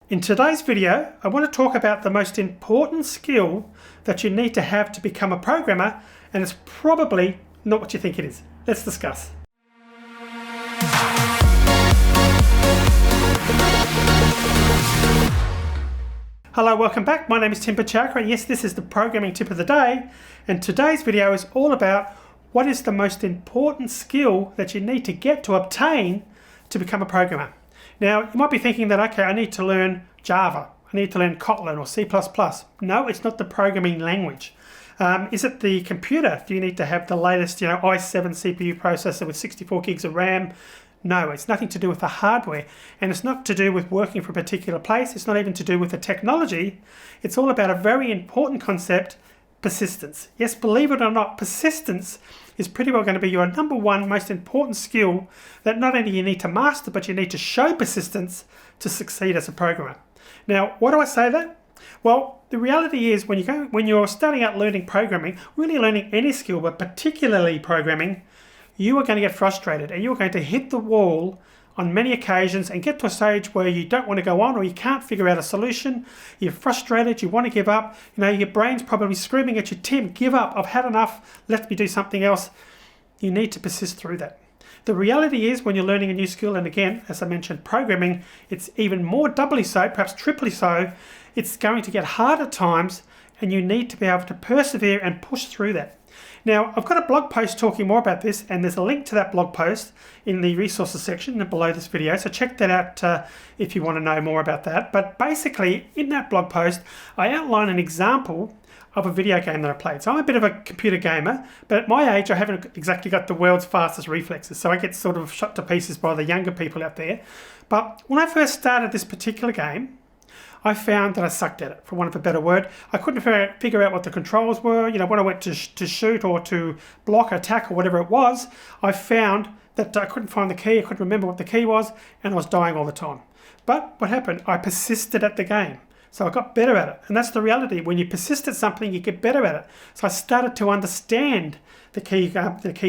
In today's video, I want to talk about the most important skill that you need to have to become a programmer, and it's probably not what you think it is. Let's discuss. Hello, welcome back. My name is Tim Buchalka, and yes, this is the programming tip of the day. And today's video is all about what is the most important skill that you need to get to obtain to become a programmer. Now, you might be thinking that, okay, I need to learn Java, I need to learn Kotlin or C++. No, it's not the programming language. Is it the computer? Do you need to have the latest, i7 CPU processor with 64 gigs of RAM? No, it's nothing to do with the hardware, and it's not to do with working for a particular place. It's not even to do with the technology. It's all about a very important concept: persistence. Yes, believe it or not, persistence is pretty well going to be your number one most important skill that not only you need to master, but you need to show persistence to succeed as a programmer. Now, why do I say that? Well, the reality is when you're starting out learning programming, really learning any skill, but particularly programming, you are going to get frustrated and you're going to hit the wall on many occasions and get to a stage where you don't want to go on, or you can't figure out a solution. You're frustrated, you want to give up. Your brain's probably screaming at you, Tim, give up, I've had enough, let me do something else. You need to persist through that. The reality is when you're learning a new skill, and again, as I mentioned, programming, it's even more doubly so, perhaps triply so, it's going to get hard at times, and you need to be able to persevere and push through that. Now, I've got a blog post talking more about this, and there's a link to that blog post in the resources section below this video, so check that out if you want to know more about that. But basically, in that blog post, I outline an example of a video game that I played. So I'm a bit of a computer gamer, but at my age, I haven't exactly got the world's fastest reflexes, so I get sort of shot to pieces by the younger people out there. But when I first started this particular game, I found that I sucked at it, for want of a better word. I couldn't figure out what the controls were. When I went to shoot or to block, attack, or whatever it was, I found that I couldn't find the key, I couldn't remember what the key was, and I was dying all the time. But what happened? I persisted at the game. So I got better at it. And that's the reality. When you persist at something, you get better at it. So I started to understand the key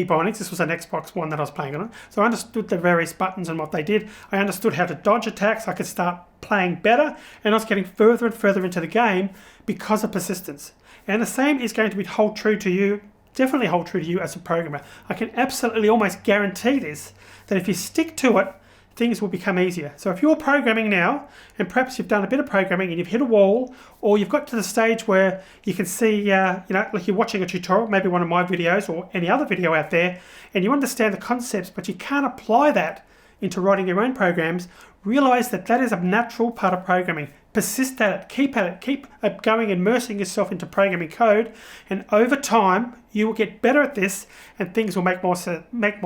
bindings. This was an Xbox One that I was playing on. So I understood the various buttons and what they did. I understood how to dodge attacks. I could start playing better. And I was getting further and further into the game because of persistence. And the same is going to hold true to you. Definitely hold true to you as a programmer. I can absolutely almost guarantee this, that if you stick to it, things will become easier. So if you're programming now, and perhaps you've done a bit of programming and you've hit a wall, or you've got to the stage where you can see, like you're watching a tutorial, maybe one of my videos or any other video out there, and you understand the concepts, but you can't apply that into writing your own programs, realize that that is a natural part of programming. Persist at it, keep going, immersing yourself into programming code, and over time you will get better at this, and things will make more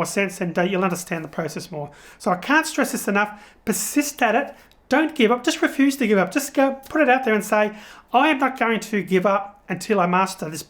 sense, and you'll understand the process more. So I can't stress this enough. Persist at it. Don't give up. Just refuse to give up. Just go put it out there and say, I am not going to give up until I master this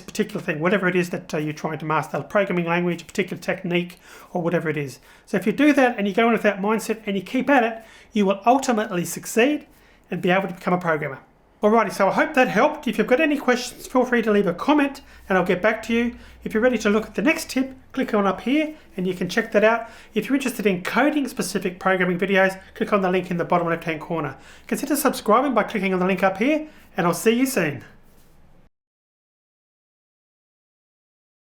particular thing, whatever it is that you're trying to master, a programming language, a particular technique, or whatever it is. So if you do that and you go in with that mindset and you keep at it, you will ultimately succeed and be able to become a programmer. Alrighty, so I hope that helped. If you've got any questions, feel free to leave a comment and I'll get back to you. If you're ready to look at the next tip, click on up here and you can check that out. If you're interested in coding specific programming videos, click on the link in the bottom left hand corner. Consider subscribing by clicking on the link up here, and I'll see you soon.